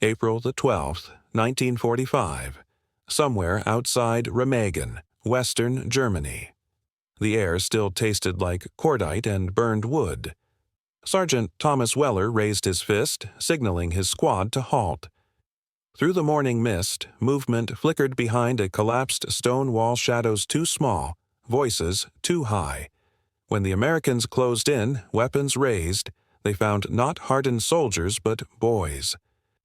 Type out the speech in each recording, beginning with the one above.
April the 12th, 1945. Somewhere outside Remagen, western Germany. The air still tasted like cordite and burned wood. Sergeant Thomas Weller raised his fist, signaling his squad to halt. Through the morning mist, movement flickered behind a collapsed stone wall, shadows too small, voices too high. When the Americans closed in, weapons raised, they found not hardened soldiers but boys.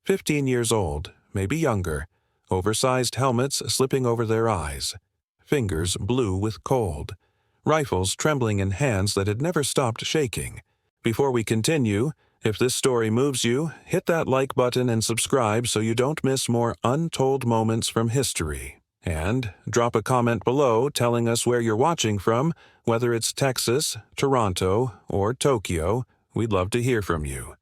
15 years old, maybe younger, oversized helmets slipping over their eyes, fingers blue with cold, rifles trembling in hands that had never stopped shaking. Before we continue, if this story moves you, hit that like button and subscribe so you don't miss more untold moments from history. And drop a comment below telling us where you're watching from, whether it's Texas, Toronto, or Tokyo. We'd love to hear from you.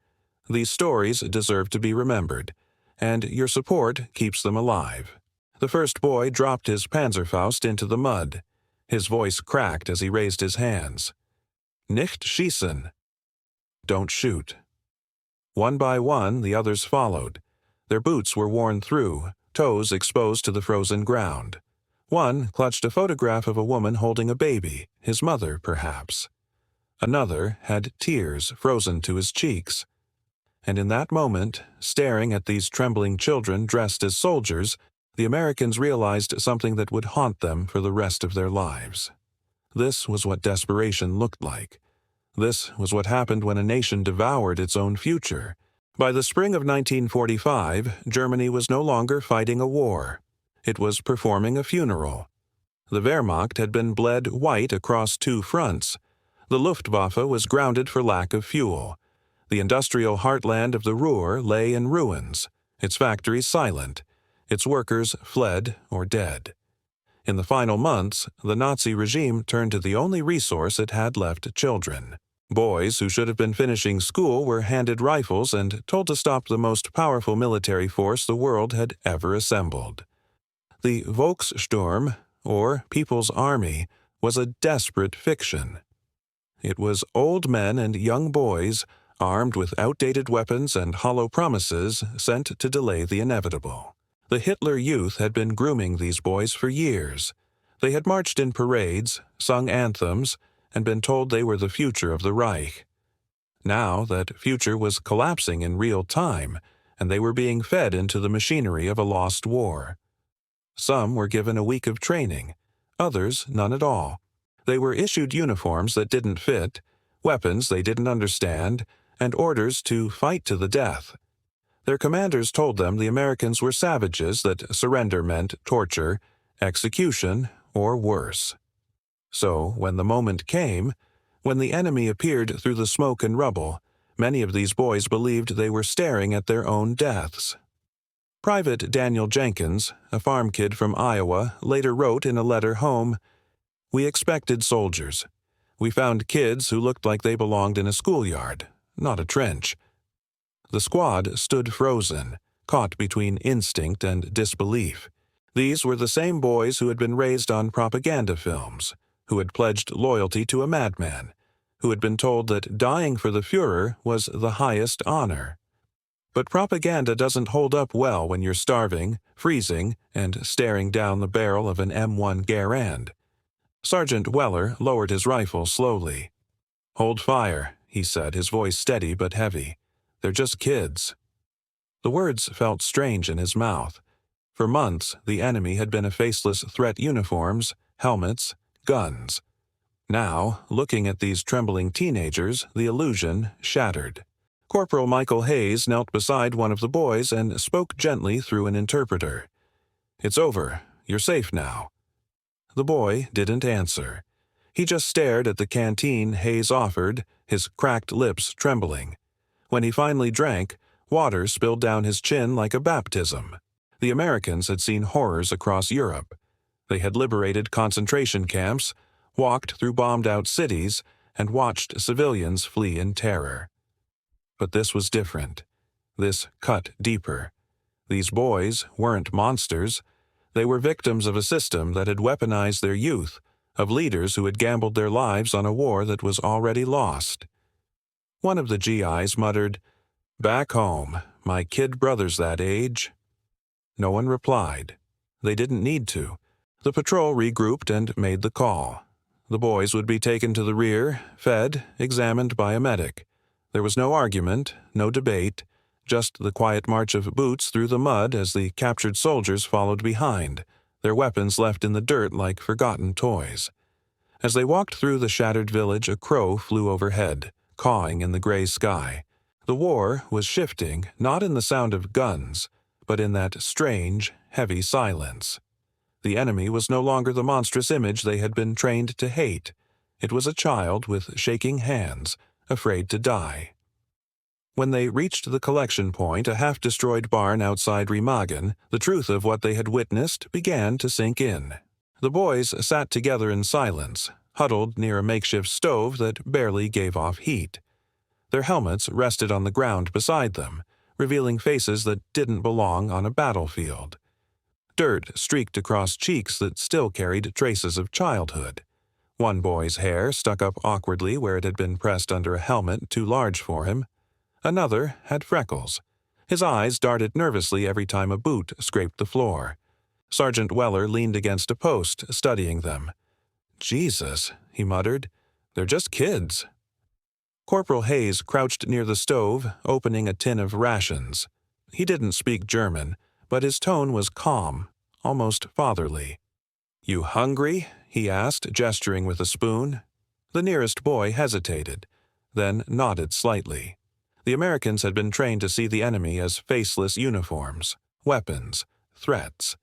These stories deserve to be remembered, and your support keeps them alive. The first boy dropped his Panzerfaust into the mud. His voice cracked as he raised his hands. Nicht schießen. Don't shoot. One by one, the others followed. Their boots were worn through, toes exposed to the frozen ground. One clutched a photograph of a woman holding a baby, his mother, perhaps. Another had tears frozen to his cheeks. And in that moment, staring at these trembling children dressed as soldiers, the Americans realized something that would haunt them for the rest of their lives. This was what desperation looked like. This was what happened when a nation devoured its own future. By the spring of 1945, Germany was no longer fighting a war. It was performing a funeral. The Wehrmacht had been bled white across two fronts. The Luftwaffe was grounded for lack of fuel. The industrial heartland of the Ruhr lay in ruins, its factories silent, its workers fled or dead. In the final months, the Nazi regime turned to the only resource it had left: children. Boys who should have been finishing school were handed rifles and told to stop the most powerful military force the world had ever assembled. The Volkssturm, or People's Army, was a desperate fiction. It was old men and young boys, armed with outdated weapons and hollow promises, sent to delay the inevitable. The Hitler Youth had been grooming these boys for years. They had marched in parades, sung anthems, and been told they were the future of the Reich. Now that future was collapsing in real time, and they were being fed into the machinery of a lost war. Some were given a week of training, others none at all. They were issued uniforms that didn't fit, weapons they didn't understand, and orders to fight to the death. Their commanders told them the Americans were savages, that surrender meant torture, execution, or worse. So, when the moment came, when the enemy appeared through the smoke and rubble, many of these boys believed they were staring at their own deaths. Private Daniel Jenkins, a farm kid from Iowa, later wrote in a letter home, "We expected soldiers. We found kids who looked like they belonged in a schoolyard, not a trench." The squad stood frozen, caught between instinct and disbelief. These were the same boys who had been raised on propaganda films, who had pledged loyalty to a madman, who had been told that dying for the Führer was the highest honor. But propaganda doesn't hold up well when you're starving, freezing, and staring down the barrel of an M1 Garand. Sergeant Weller lowered his rifle slowly. "Hold fire," he said, his voice steady but heavy. "They're just kids." The words felt strange in his mouth. For months, the enemy had been a faceless threat: uniforms, helmets, guns. Now, looking at these trembling teenagers, the illusion shattered. Corporal Michael Hayes knelt beside one of the boys and spoke gently through an interpreter. "It's over. You're safe now." The boy didn't answer. He just stared at the canteen Hayes offered, his cracked lips trembling. When he finally drank, water spilled down his chin like a baptism. The Americans had seen horrors across Europe. They had liberated concentration camps, walked through bombed-out cities, and watched civilians flee in terror. But this was different. This cut deeper. These boys weren't monsters. They were victims of a system that had weaponized their youth, of leaders who had gambled their lives on a war that was already lost. One of the GIs muttered, "Back home. My kid brother's that age." No one replied. They didn't need to. The patrol regrouped and made the call. The boys would be taken to the rear, fed, examined by a medic. There was no argument, no debate, just the quiet march of boots through the mud as the captured soldiers followed behind, their weapons left in the dirt like forgotten toys. As they walked through the shattered village, a crow flew overhead, cawing in the gray sky. The war was shifting, not in the sound of guns, but in that strange, heavy silence. The enemy was no longer the monstrous image they had been trained to hate. It was a child with shaking hands, afraid to die. When they reached the collection point, a half-destroyed barn outside Remagen, the truth of what they had witnessed began to sink in. The boys sat together in silence, huddled near a makeshift stove that barely gave off heat. Their helmets rested on the ground beside them, revealing faces that didn't belong on a battlefield. Dirt streaked across cheeks that still carried traces of childhood. One boy's hair stuck up awkwardly where it had been pressed under a helmet too large for him. Another had freckles. His eyes darted nervously every time a boot scraped the floor. Sergeant Weller leaned against a post, studying them. "Jesus," he muttered, "they're just kids." Corporal Hayes crouched near the stove, opening a tin of rations. He didn't speak German, but his tone was calm, almost fatherly. "You hungry?" he asked, gesturing with a spoon. The nearest boy hesitated, then nodded slightly. The Americans had been trained to see the enemy as faceless uniforms, weapons, threats.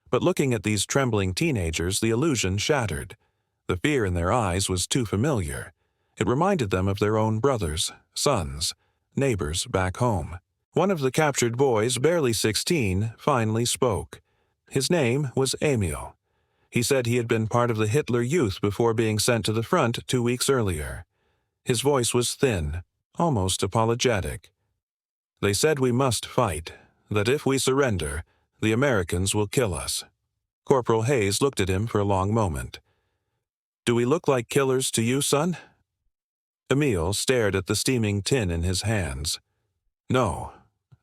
But looking at these trembling teenagers, the illusion shattered. The fear in their eyes was too familiar. It reminded them of their own brothers, sons, neighbors back home. One of the captured boys, barely 16, finally spoke. His name was Emil. He said he had been part of the Hitler Youth before being sent to the front 2 weeks earlier. His voice was thin, almost apologetic. "They said we must fight, that if we surrender, the Americans will kill us." Corporal Hayes looked at him for a long moment. "Do we look like killers to you, son?" Emil stared at the steaming tin in his hands. "No,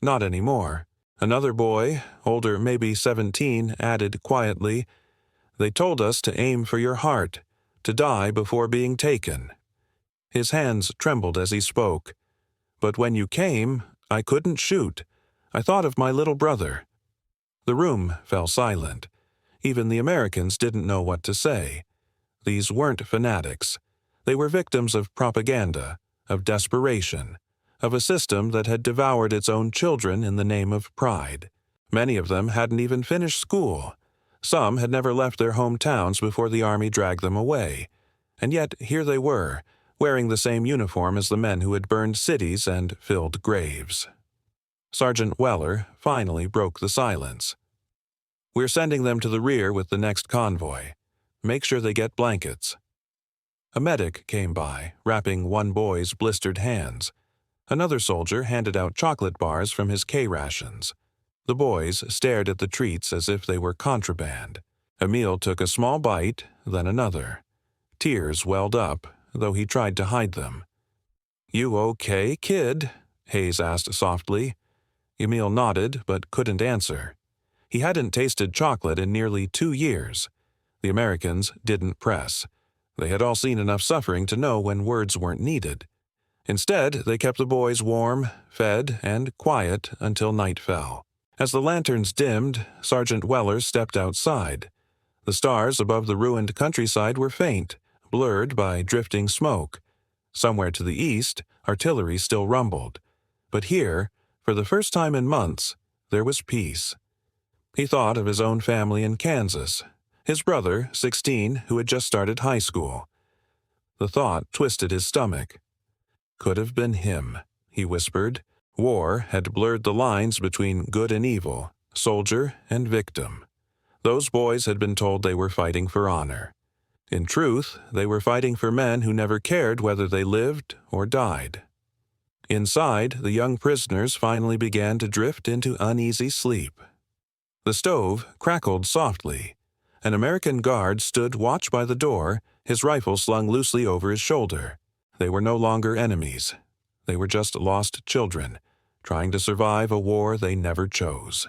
not anymore." Another boy, older maybe 17, added quietly, "They told us to aim for your heart, to die before being taken." His hands trembled as he spoke. "But when you came, I couldn't shoot. I thought of my little brother." The room fell silent. Even the Americans didn't know what to say. These weren't fanatics. They were victims of propaganda, of desperation, of a system that had devoured its own children in the name of pride. Many of them hadn't even finished school. Some had never left their hometowns before the army dragged them away. And yet here they were, wearing the same uniform as the men who had burned cities and filled graves. Sergeant Weller finally broke the silence. "We're sending them to the rear with the next convoy. Make sure they get blankets." A medic came by, wrapping one boy's blistered hands. Another soldier handed out chocolate bars from his K-rations. The boys stared at the treats as if they were contraband. Emil took a small bite, then another. Tears welled up, though he tried to hide them. "You okay, kid?" Hayes asked softly. Emil nodded, but couldn't answer. He hadn't tasted chocolate in nearly 2 years. The Americans didn't press. They had all seen enough suffering to know when words weren't needed. Instead, they kept the boys warm, fed, and quiet until night fell. As the lanterns dimmed, Sergeant Weller stepped outside. The stars above the ruined countryside were faint, blurred by drifting smoke. Somewhere to the east, artillery still rumbled. But here, for the first time in months, there was peace. He thought of his own family in Kansas, his brother, 16, who had just started high school. The thought twisted his stomach. "Could have been him," he whispered. War had blurred the lines between good and evil, soldier and victim. Those boys had been told they were fighting for honor. In truth, they were fighting for men who never cared whether they lived or died. Inside, the young prisoners finally began to drift into uneasy sleep. The stove crackled softly. An American guard stood watch by the door, his rifle slung loosely over his shoulder. They were no longer enemies. They were just lost children, trying to survive a war they never chose.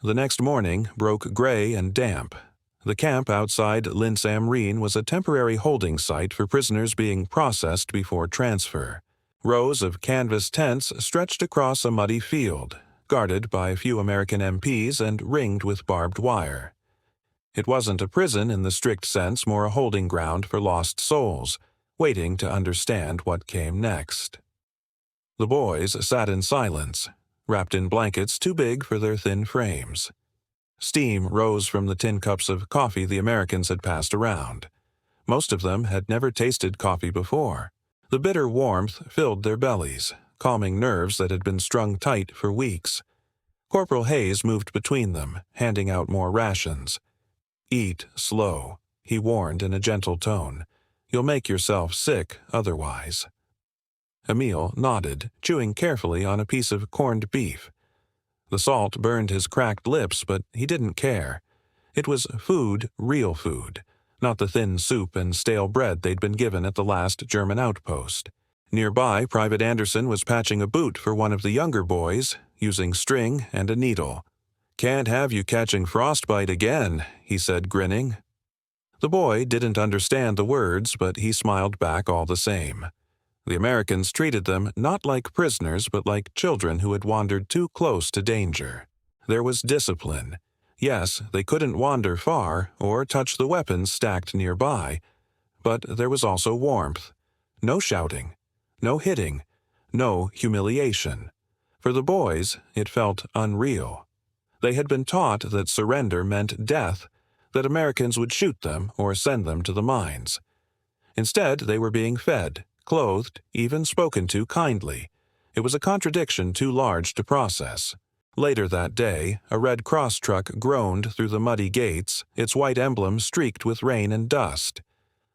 The next morning broke gray and damp. The camp outside Linz am Rhein was a temporary holding site for prisoners being processed before transfer. Rows of canvas tents stretched across a muddy field, guarded by a few American MPs and ringed with barbed wire. It wasn't a prison in the strict sense, more a holding ground for lost souls, waiting to understand what came next. The boys sat in silence, wrapped in blankets too big for their thin frames. Steam rose from the tin cups of coffee the Americans had passed around. Most of them had never tasted coffee before. The bitter warmth filled their bellies, calming nerves that had been strung tight for weeks. Corporal Hayes moved between them, handing out more rations. "Eat slow," he warned in a gentle tone. "You'll make yourself sick otherwise." Emil nodded, chewing carefully on a piece of corned beef. The salt burned his cracked lips, but he didn't care. It was food, real food, not the thin soup and stale bread they'd been given at the last German outpost. Nearby, Private Anderson was patching a boot for one of the younger boys, using string and a needle. "Can't have you catching frostbite again," he said, grinning. The boy didn't understand the words, but he smiled back all the same. The Americans treated them not like prisoners, but like children who had wandered too close to danger. There was discipline. Yes, they couldn't wander far or touch the weapons stacked nearby, but there was also warmth. No shouting, no hitting, no humiliation. For the boys, it felt unreal. They had been taught that surrender meant death, that Americans would shoot them or send them to the mines. Instead, they were being fed, clothed, even spoken to kindly. It was a contradiction too large to process. Later that day, a Red Cross truck groaned through the muddy gates, its white emblem streaked with rain and dust.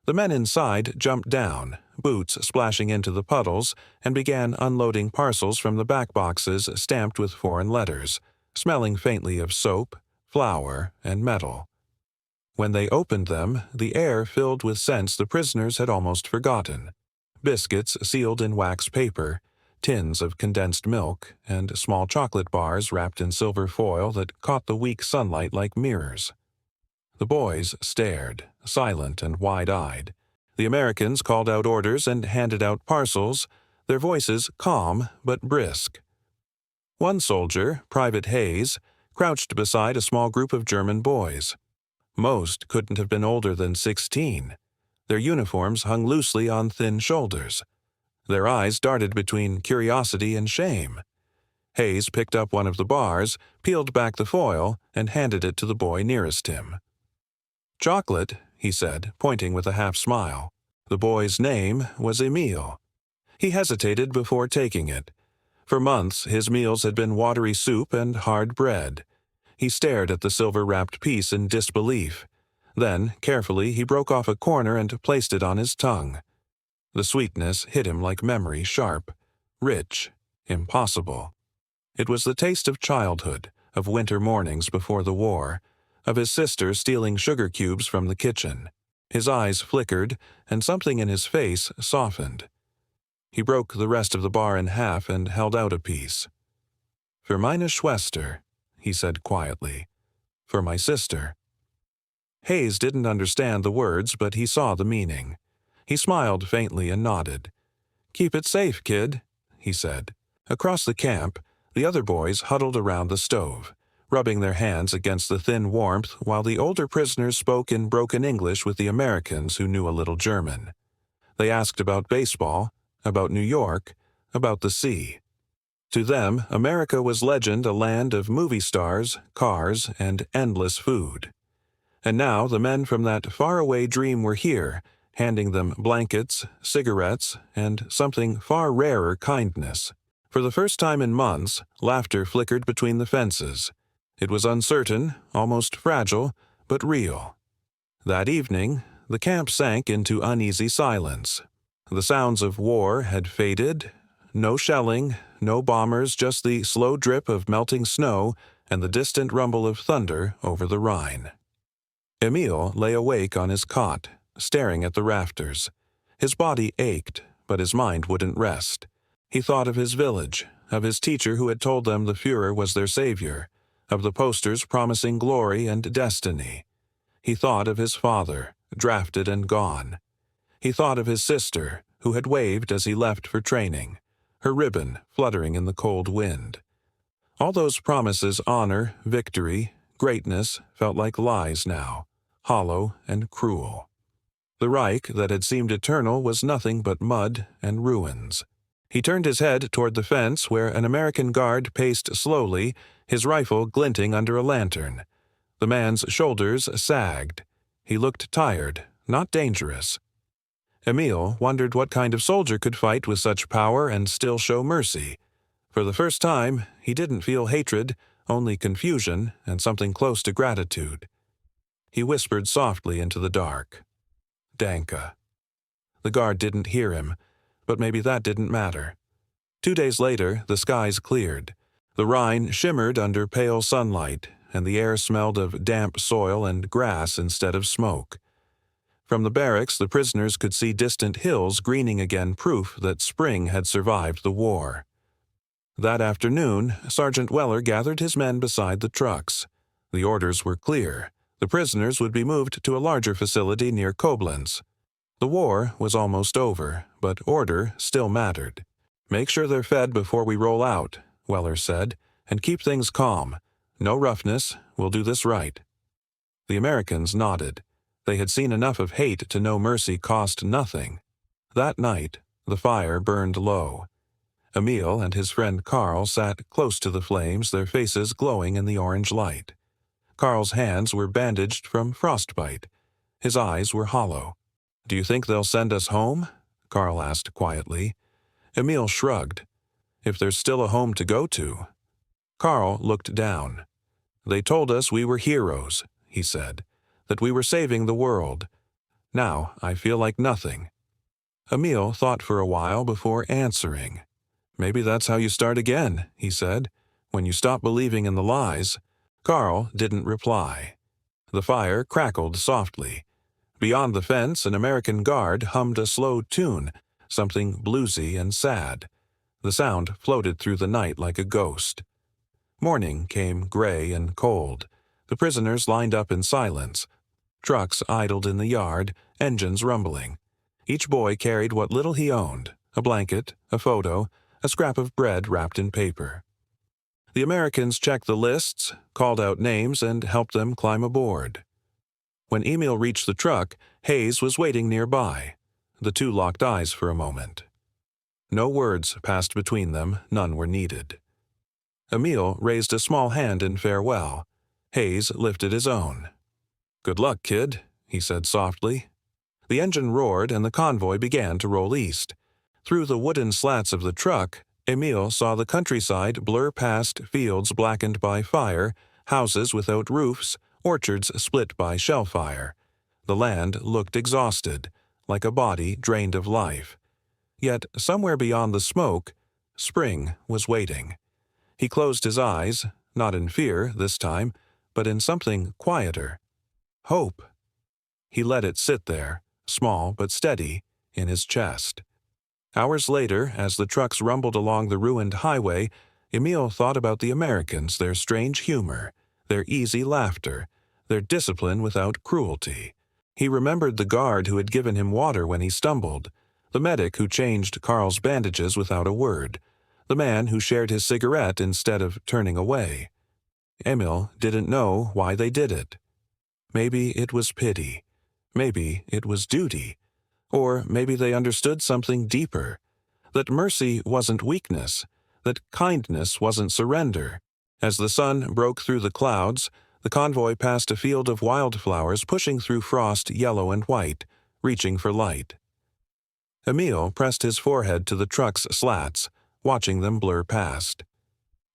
The men inside jumped down, boots splashing into the puddles, and began unloading parcels from the back boxes stamped with foreign letters, smelling faintly of soap, flour, and metal. When they opened them, the air filled with scents the prisoners had almost forgotten. Biscuits sealed in wax paper, tins of condensed milk, and small chocolate bars wrapped in silver foil that caught the weak sunlight like mirrors. The boys stared, silent and wide-eyed. The Americans called out orders and handed out parcels, their voices calm but brisk. One soldier, Private Hayes, crouched beside a small group of German boys. Most couldn't have been older than 16. Their uniforms hung loosely on thin shoulders. Their eyes darted between curiosity and shame. Hayes picked up one of the bars, peeled back the foil, and handed it to the boy nearest him. "Chocolate," he said, pointing with a half-smile. The boy's name was Emil. He hesitated before taking it. For months, his meals had been watery soup and hard bread. He stared at the silver-wrapped piece in disbelief. Then, carefully, he broke off a corner and placed it on his tongue. The sweetness hit him like memory, sharp, rich, impossible. It was the taste of childhood, of winter mornings before the war, of his sister stealing sugar cubes from the kitchen. His eyes flickered, and something in his face softened. He broke the rest of the bar in half and held out a piece. "For meine Schwester," he said quietly. "For my sister." Hayes didn't understand the words, but he saw the meaning. He smiled faintly and nodded. "Keep it safe, kid," he said. Across the camp, the other boys huddled around the stove, rubbing their hands against the thin warmth while the older prisoners spoke in broken English with the Americans who knew a little German. They asked about baseball, about New York, about the sea. To them, America was legend, a land of movie stars, cars, and endless food. And now the men from that faraway dream were here, handing them blankets, cigarettes, and something far rarer, kindness. For the first time in months, laughter flickered between the fences. It was uncertain, almost fragile, but real. That evening, the camp sank into uneasy silence. The sounds of war had faded. No shelling, no bombers, just the slow drip of melting snow and the distant rumble of thunder over the Rhine. Emil lay awake on his cot, staring at the rafters. His body ached, but his mind wouldn't rest. He thought of his village, of his teacher who had told them the Führer was their savior, of the posters promising glory and destiny. He thought of his father, drafted and gone. He thought of his sister, who had waved as he left for training, her ribbon fluttering in the cold wind. All those promises, honor, victory, greatness, felt like lies now, hollow and cruel. The Reich that had seemed eternal was nothing but mud and ruins. He turned his head toward the fence where an American guard paced slowly, his rifle glinting under a lantern. The man's shoulders sagged. He looked tired, not dangerous. Emil wondered what kind of soldier could fight with such power and still show mercy. For the first time, he didn't feel hatred, only confusion and something close to gratitude. He whispered softly into the dark. Danke. The guard didn't hear him, but maybe that didn't matter. 2 days later, the skies cleared. The Rhine shimmered under pale sunlight, and the air smelled of damp soil and grass instead of smoke. From the barracks, the prisoners could see distant hills greening again, proof that spring had survived the war. That afternoon, Sergeant Weller gathered his men beside the trucks. The orders were clear. The prisoners would be moved to a larger facility near Koblenz. The war was almost over, but order still mattered. "Make sure they're fed before we roll out," Weller said, "and keep things calm. No roughness, we'll do this right." The Americans nodded. They had seen enough of hate to know mercy cost nothing. That night, the fire burned low. Emil and his friend Karl sat close to the flames, their faces glowing in the orange light. Karl's hands were bandaged from frostbite. His eyes were hollow. "Do you think they'll send us home?" Karl asked quietly. Emil shrugged. "If there's still a home to go to." Karl looked down. "They told us we were heroes," he said, "that we were saving the world. Now I feel like nothing." Emil thought for a while before answering. "Maybe that's how you start again," he said, "when you stop believing in the lies." Karl didn't reply. The fire crackled softly. Beyond the fence, an American guard hummed a slow tune, something bluesy and sad. The sound floated through the night like a ghost. Morning came gray and cold. The prisoners lined up in silence. Trucks idled in the yard, engines rumbling. Each boy carried what little he owned, a blanket, a photo, a scrap of bread wrapped in paper. The Americans checked the lists, called out names, and helped them climb aboard. When Emil reached the truck, Hayes was waiting nearby. The two locked eyes for a moment. No words passed between them, none were needed. Emil raised a small hand in farewell. Hayes lifted his own. "Good luck, kid," he said softly. The engine roared and the convoy began to roll east. Through the wooden slats of the truck, Emil saw the countryside blur past fields blackened by fire, houses without roofs, orchards split by shell fire. The land looked exhausted, like a body drained of life. Yet, somewhere beyond the smoke, spring was waiting. He closed his eyes, not in fear this time, but in something quieter. Hope. He let it sit there, small but steady, in his chest. Hours later, as the trucks rumbled along the ruined highway, Emil thought about the Americans, their strange humor, their easy laughter, their discipline without cruelty. He remembered the guard who had given him water when he stumbled, the medic who changed Karl's bandages without a word, the man who shared his cigarette instead of turning away. Emil didn't know why they did it. Maybe it was pity. Maybe it was duty. Or maybe they understood something deeper, that mercy wasn't weakness, that kindness wasn't surrender. As the sun broke through the clouds, the convoy passed a field of wildflowers pushing through frost yellow and white, reaching for light. Emil pressed his forehead to the truck's slats, watching them blur past.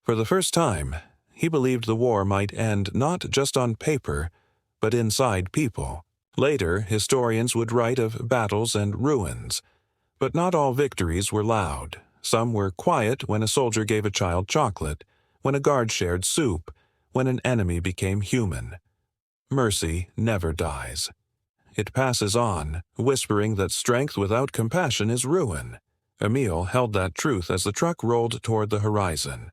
For the first time, he believed the war might end not just on paper, but inside people. Later, historians would write of battles and ruins. But not all victories were loud. Some were quiet when a soldier gave a child chocolate, when a guard shared soup, when an enemy became human. Mercy never dies. It passes on, whispering that strength without compassion is ruin. Emil held that truth as the truck rolled toward the horizon.